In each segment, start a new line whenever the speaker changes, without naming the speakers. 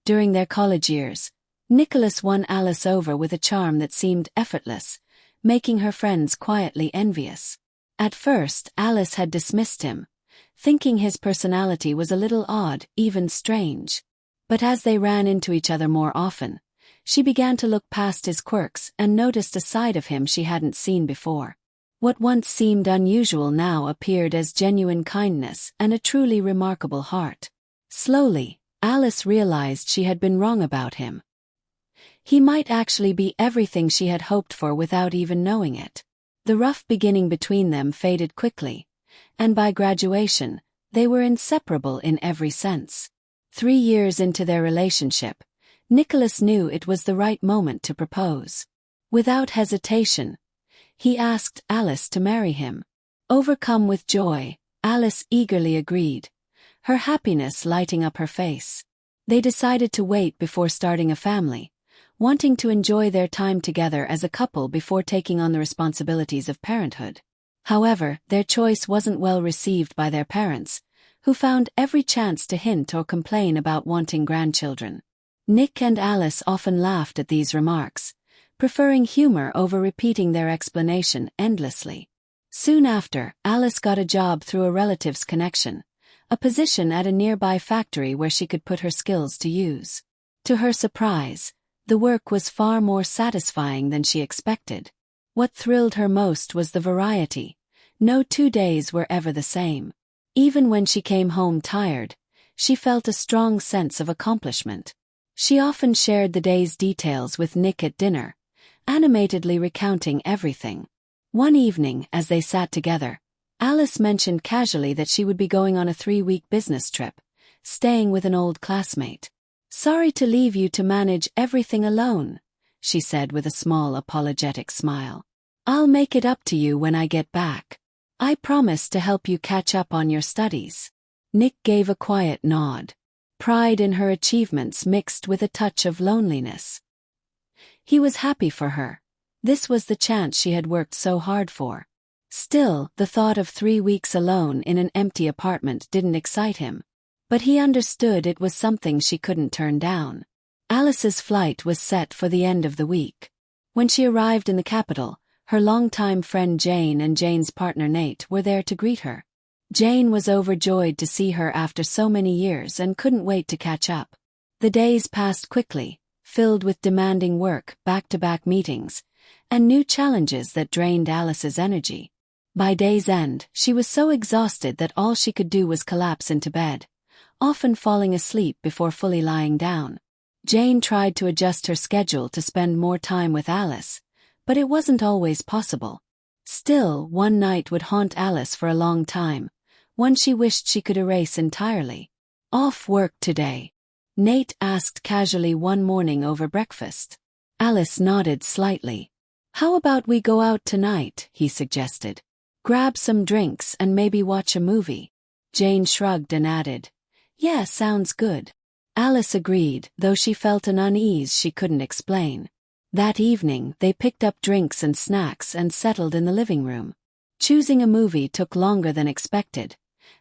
During their college years, Nicholas won Alice over with a charm that seemed effortless, making her friends quietly envious. At first, Alice had dismissed him, thinking his personality was a little odd, even strange. But as they ran into each other more often, she began to look past his quirks and noticed a side of him she hadn't seen before. What once seemed unusual now appeared as genuine kindness and a truly remarkable heart. Slowly, Alice realized she had been wrong about him. He might actually be everything she had hoped for without even knowing it. The rough beginning between them faded quickly, and by graduation, they were inseparable in every sense. 3 years into their relationship, Nicholas knew it was the right moment to propose. Without hesitation, he asked Alice to marry him. Overcome with joy, Alice eagerly agreed, her happiness lighting up her face. They decided to wait before starting a family, wanting to enjoy their time together as a couple before taking on the responsibilities of parenthood. However, their choice wasn't well received by their parents, who found every chance to hint or complain about wanting grandchildren. Nick and Alice often laughed at these remarks, preferring humor over repeating their explanation endlessly. Soon after, Alice got a job through a relative's connection, a position at a nearby factory where she could put her skills to use. To her surprise, the work was far more satisfying than she expected. What thrilled her most was the variety. No 2 days were ever the same. Even when she came home tired, she felt a strong sense of accomplishment. She often shared the day's details with Nick at dinner, animatedly recounting everything. One evening, as they sat together, Alice mentioned casually that she would be going on a 3-week business trip, staying with an old classmate. "Sorry to leave you to manage everything alone," she said with a small apologetic smile. "I'll make it up to you when I get back. I promise to help you catch up on your studies." Nick gave a quiet nod. Pride in her achievements mixed with a touch of loneliness. He was happy for her. This was the chance she had worked so hard for. Still, the thought of 3 weeks alone in an empty apartment didn't excite him. But he understood it was something she couldn't turn down. Alice's flight was set for the end of the week. When she arrived in the capital, her longtime friend Jane and Jane's partner Nate were there to greet her. Jane was overjoyed to see her after so many years and couldn't wait to catch up. The days passed quickly, filled with demanding work, back-to-back meetings, and new challenges that drained Alice's energy. By day's end, she was so exhausted that all she could do was collapse into bed, often falling asleep before fully lying down. Jane tried to adjust her schedule to spend more time with Alice, but it wasn't always possible. Still, one night would haunt Alice for a long time, one she wished she could erase entirely. "Off work today?" Nate asked casually one morning over breakfast. Alice nodded slightly. "How about we go out tonight?" he suggested. "Grab some drinks and maybe watch a movie." Jane shrugged and added, "Yeah, sounds good." Alice agreed, though she felt an unease she couldn't explain. That evening, they picked up drinks and snacks and settled in the living room. Choosing a movie took longer than expected,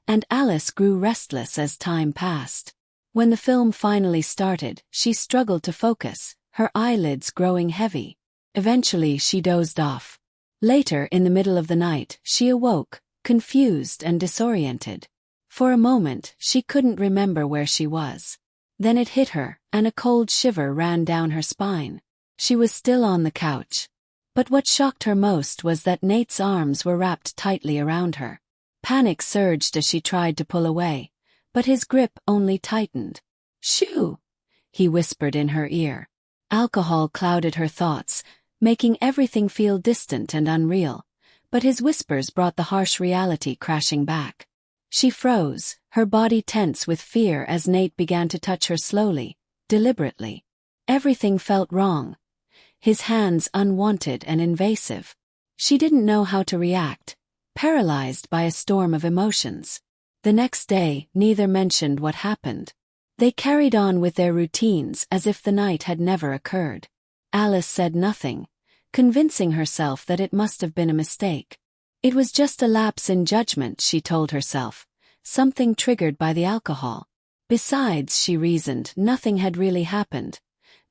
and Alice grew restless as time passed. When the film finally started, she struggled to focus, her eyelids growing heavy. Eventually, she dozed off. Later, in the middle of the night, she awoke, confused and disoriented. For a moment, she couldn't remember where she was. Then it hit her, and a cold shiver ran down her spine. She was still on the couch. But what shocked her most was that Nate's arms were wrapped tightly around her. Panic surged as she tried to pull away, but his grip only tightened. "Shoo!" he whispered in her ear. Alcohol clouded her thoughts, making everything feel distant and unreal, but his whispers brought the harsh reality crashing back. She froze, her body tense with fear as Nate began to touch her slowly, deliberately. Everything felt wrong. His hands unwanted and invasive. She didn't know how to react, paralyzed by a storm of emotions. The next day, neither mentioned what happened. They carried on with their routines as if the night had never occurred. Alice said nothing, convincing herself that it must have been a mistake. It was just a lapse in judgment, she told herself, something triggered by the alcohol. Besides, she reasoned, nothing had really happened.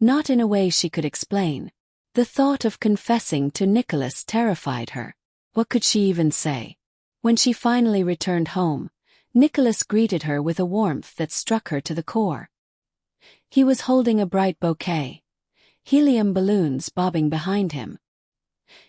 Not in a way she could explain. The thought of confessing to Nicholas terrified her. What could she even say? When she finally returned home, Nicholas greeted her with a warmth that struck her to the core. He was holding a bright bouquet, helium balloons bobbing behind him.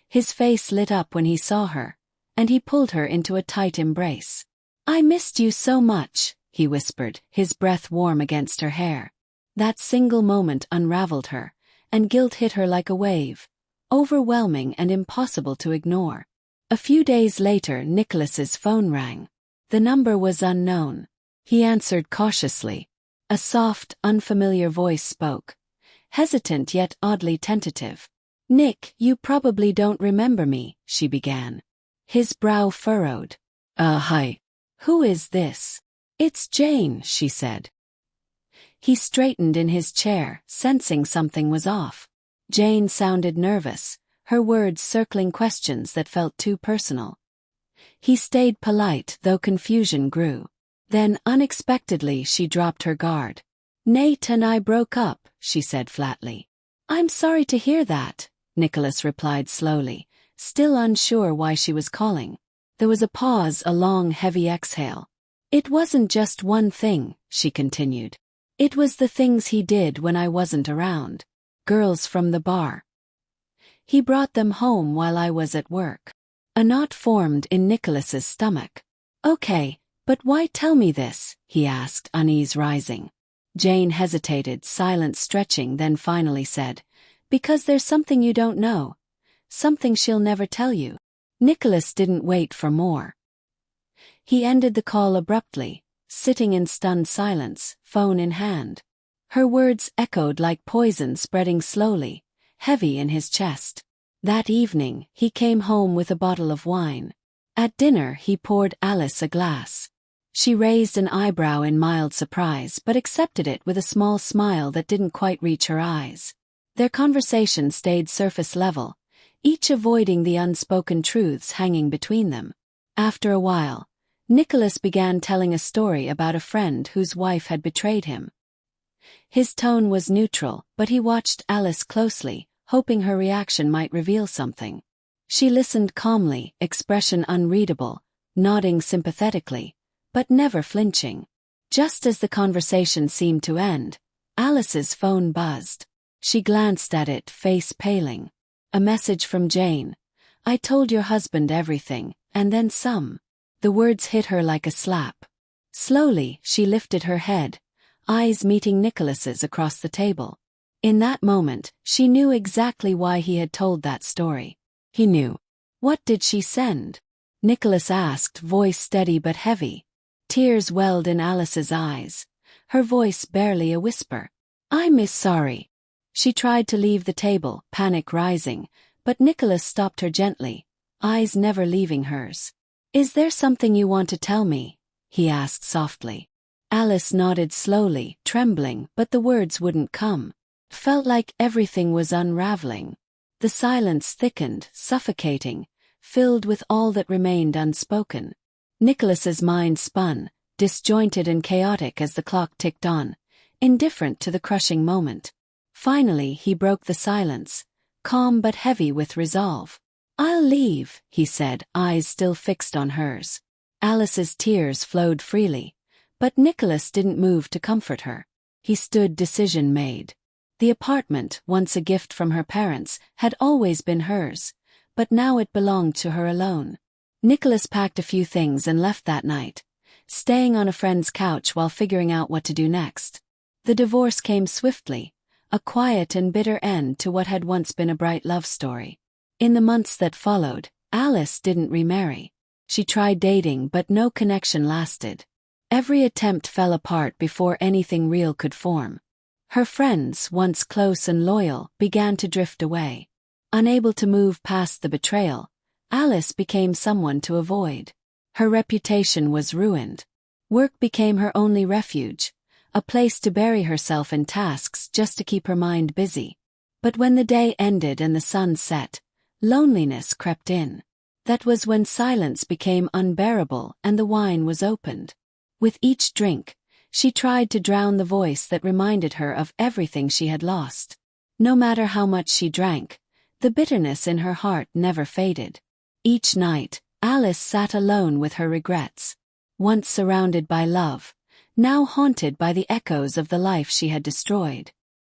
His face lit up when he saw her, and he pulled her into a tight embrace. "I missed you so much," he whispered, his breath warm against her hair. That single moment unraveled her, and guilt hit her like a wave, overwhelming and impossible to ignore. A few days later, Nicholas's phone rang. The number was unknown. He answered cautiously. A soft, unfamiliar voice spoke, hesitant yet oddly tentative. "Nick, you probably don't remember me," she began. His brow furrowed. Hi. Who is this?" "It's Jane," she said. He straightened in his chair, sensing something was off. Jane sounded nervous, her words circling questions that felt too personal. He stayed polite, though confusion grew. Then, unexpectedly, she dropped her guard. "Nate and I broke up," she said flatly. "I'm sorry to hear that," Nicholas replied slowly, still unsure why she was calling. There was a pause, a long, heavy exhale. "It wasn't just one thing," she continued. "It was the things he did when I wasn't around. Girls from the bar. He brought them home while I was at work." A knot formed in Nicholas's stomach. "Okay, but why tell me this?" he asked, unease rising. Jane hesitated, silence stretching, then finally said, "Because there's something you don't know. Something she'll never tell you." Nicholas didn't wait for more. He ended the call abruptly, sitting in stunned silence, phone in hand. Her words echoed like poison, spreading slowly, heavy in his chest. That evening, he came home with a bottle of wine. At dinner, he poured Alice a glass. She raised an eyebrow in mild surprise but accepted it with a small smile that didn't quite reach her eyes. Their conversation stayed surface level, each avoiding the unspoken truths hanging between them. After a while, Nicholas began telling a story about a friend whose wife had betrayed him. His tone was neutral, but he watched Alice closely, hoping her reaction might reveal something. She listened calmly, expression unreadable, nodding sympathetically, but never flinching. Just as the conversation seemed to end, Alice's phone buzzed. She glanced at it, face paling. A message from Jane. "I told your husband everything, and then some." The words hit her like a slap. Slowly, she lifted her head, eyes meeting Nicholas's across the table. In that moment, she knew exactly why he had told that story. He knew. "What did she send?" Nicholas asked, voice steady but heavy. Tears welled in Alice's eyes, her voice barely a whisper. "I'm sorry." She tried to leave the table, panic rising, but Nicholas stopped her gently, eyes never leaving hers. "Is there something you want to tell me?" he asked softly. Alice nodded slowly, trembling, but the words wouldn't come. Felt like everything was unraveling. The silence thickened, suffocating, filled with all that remained unspoken. Nicholas's mind spun, disjointed and chaotic as the clock ticked on, indifferent to the crushing moment. Finally, he broke the silence, calm but heavy with resolve. "I'll leave," he said, eyes still fixed on hers. Alice's tears flowed freely, but Nicholas didn't move to comfort her. He stood, decision made. The apartment, once a gift from her parents, had always been hers, but now it belonged to her alone. Nicholas packed a few things and left that night, staying on a friend's couch while figuring out what to do next. The divorce came swiftly, a quiet and bitter end to what had once been a bright love story. In the months that followed, Alice didn't remarry. She tried dating, but no connection lasted. Every attempt fell apart before anything real could form. Her friends, once close and loyal, began to drift away. Unable to move past the betrayal, Alice became someone to avoid. Her reputation was ruined. Work became her only refuge, a place to bury herself in tasks just to keep her mind busy. But when the day ended and the sun set, loneliness crept in. That was when silence became unbearable and the wine was opened. With each drink, She tried to drown the voice that reminded her of everything she had lost. No matter how much she drank, the bitterness in her heart never faded. Each night, Alice sat alone with her regrets. Once surrounded by love, now haunted by the echoes of the life she had destroyed.